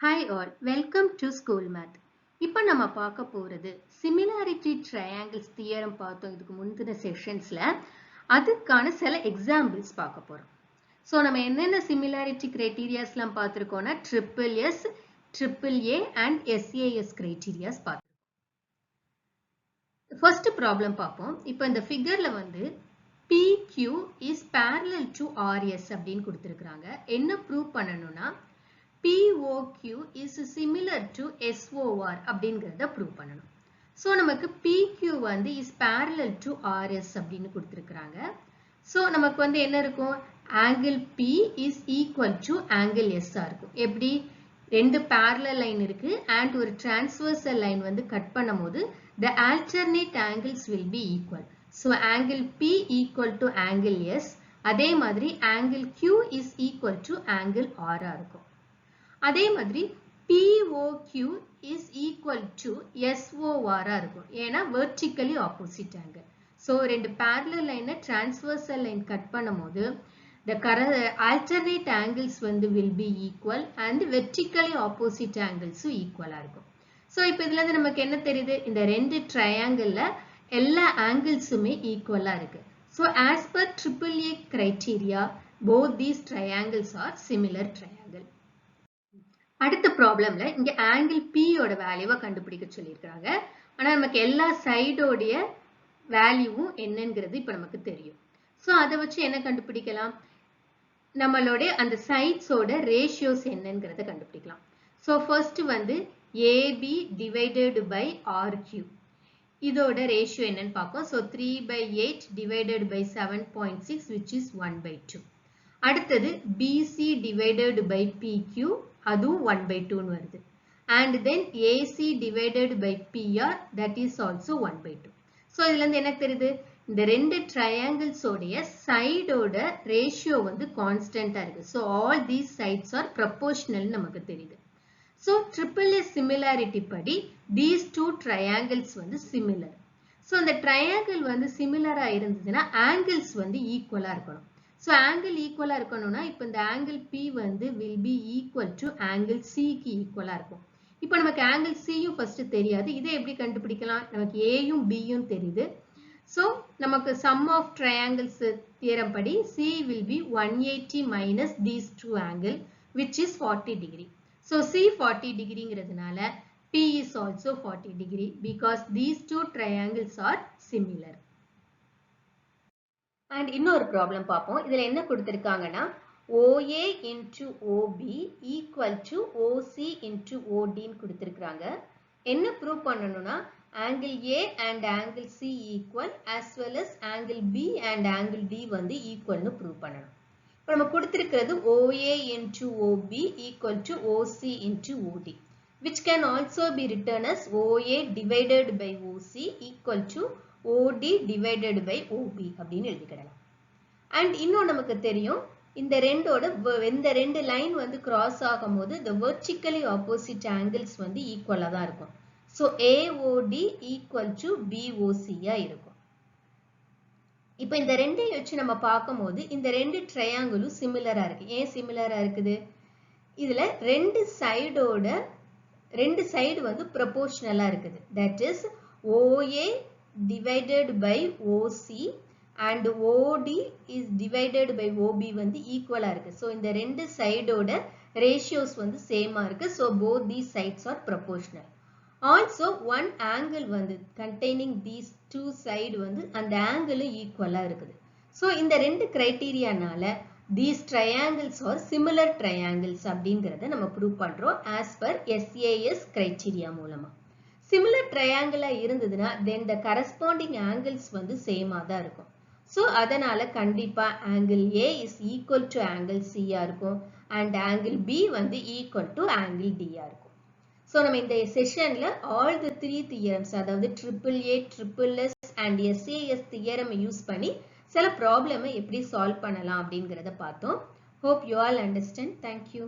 Hi all, welcome to School Math. இப்போ நம்ம பார்க்க போறது Similarity Triangles theorem பார்த்தோம் இதுக்கு முந்தின செஷன்ஸ்ல அதுக்கான சில எக்ஸாம்பிள்ஸ் பார்க்க போறோம். ஸோ நம்ம என்னென்ன Similarity Criteriasலாம் பார்த்துருக்கோம்னா SSS, AAA and SAS Criterias பார்த்துருக்கோம். ஃபர்ஸ்ட் ப்ராப்ளம் பார்ப்போம். இப்போ இந்த ஃபிகர்ல வந்து PQ is parallel to RS அப்படின்னு கொடுத்துருக்காங்க. என்ன ப்ரூவ் பண்ணணும்னா POQ is similar to SOR அப்படிங்கறத prove பண்ணணும். So நமக்கு PQ வந்து is parallel to RS அப்படின்னு கொடுத்திருக்காங்க. So நமக்கு வந்து என்ன இருக்கும்? Angle P is equal to angle S இருக்கும். எப்படி? ரெண்டு parallel line இருக்கு and ஒரு transversal line வந்து கட் பண்ணும்போது the alternate angles will be equal. So angle P equal to angle S. அதே மாதிரி angle Q is equal to angle R இருக்கும். அதே மாதிரி POQ is equal to SOR இருக்கும். ஏன்னா vertically opposite angle. So ரெண்டு parallel line transversal line cut பண்ணும்போது the alternate angles வந்து will be equal and vertically opposite angles equal இருக்கும். So இப்போ இதுல இருந்து நமக்கு என்ன தெரியுது? இந்த ரெண்டு triangleல எல்லா angles-உமே equal இருக்கு. So as per AAA criteria, both these triangles are similar triangle. அடுத்த ப்ராப்ளம்ல இங்க ஆங்கிள் P ஓட வேல்யூவை கண்டுபிடிக்க சொல்லியிருக்காங்க. ஆனா நமக்கு எல்லா சைடோடைய வேல்யூவும் என்னங்கிறது இப்ப நமக்கு தெரியும். சோ அதை வச்சு என்ன கண்டுபிடிக்கலாம்? நம்மளுடைய அந்த சைட்ஸோட ரேஷியோஸ் என்னங்கிறத கண்டுபிடிக்கலாம். சோ ஃபர்ஸ்ட் வந்து AB divided by RQ. இதோட ரேஷியோ என்னன்னு பார்ப்போம். So 3/8 divided by 7.6 which is 1/2. அடுத்தது BC divided by PQ, அதுவும் 1/2 வருது. And then AC divided by PR, that is also 1/2. So இதுல இருந்து என்ன தெரியுது? இந்த ரெண்டு triangles உடைய சைடோட ரேஷியோ வந்து கான்ஸ்டன்டா இருக்கு. So all these sides are proportional நமக்கு தெரியுது. So AAA similarity படி these two triangles வந்து similar. So அந்த triangle வந்து similar-ஆ இருந்ததுன்னா angles வந்து equal-ஆ இருக்கணும். So angle equal இருக்கணும்னா இப்போ இந்த angle P வந்து will be equal to angle C க்கு equal இருக்கும். இப்போ நமக்கு angle C யும் first தெரியாது. இதை எப்படி கண்டுபிடிக்கலாம்? நமக்கு A யும் B யும் தெரியுது. So நமக்கு sum of triangles theorem படி C will be 180 minus these two angle which is 40 degree. So C 40 degreeங்கிறதுனால P is also 40 degree because these two triangles are similar. And இன்னொரு ப்ராப்ளம் பார்ப்போம். இதுல என்ன கொடுத்திருக்காங்கன்னா OA into OB equal to OC into OD ன்னு கொடுத்திருக்காங்க. என்ன prove பண்ணணும்னா angle A and angle C equal as well as angle B and angle D வந்து equal னு ப்ரூவ் பண்ணணும். இப்போ நம்ம கொடுத்திருக்கிறது OA into OB equal to OC into OD, which can also be written as OA divided by OC equal to OD divided by OB அப்படின்னு எழுதிக்கிடலாம். And இன்னும் நமக்கு தெரியும் இந்த ரெண்டு லைன் வந்து கிராஸ் ஆகும்போது the vertically opposite angles வந்து ஈக்குவலா தான் இருக்கும். So AOD equal to BOC-ஆ இருக்கும். இப்போ இந்த ரெண்டையும் வச்சு நம்ம பார்க்கும்போது இந்த ரெண்டு ட்ரையாங்கிளும் சிமிலரா இருக்கு. ஏன் சிமிலரா இருக்குது? இதுல ரெண்டு சைடு வந்து ப்ரொபோர்ஷனலா இருக்குது. That is OA divided by OC and OD is divided by OB வந்து ஈக்குவலா இருக்கு. So இந்த ரெண்டு சைடோட ratios வந்து சேமா இருக்கு. So both these sides are proportional. Also one angle வந்து containing these two side வந்து அந்த angle ஈக்குவலா இருக்குது. So இந்த ரெண்டு கிரைட்டீரியானால these triangles are similar triangles அப்படிங்கறத நம்ம ப்ரூவ் பண்றோம் as per SAS criteria மூலமா. Similar triangle இருந்ததுன்னா then the corresponding angles வந்து சேமா தான் இருக்கும். So அதனால கண்டிப்பா angle A is equal to angle C ஆ இருக்கும் and angle B வந்து equal to angle D ஆ இருக்கும். So நம்ம இந்த செஷன்ல all the three theorems அதாவது AAA, SSS and SAS theorem use பண்ணி சில ப்ராப்ளமை எப்படி சால்வ் பண்ணலாம் அப்படிங்கறத பார்த்தோம். Hope you all understand. Thank you.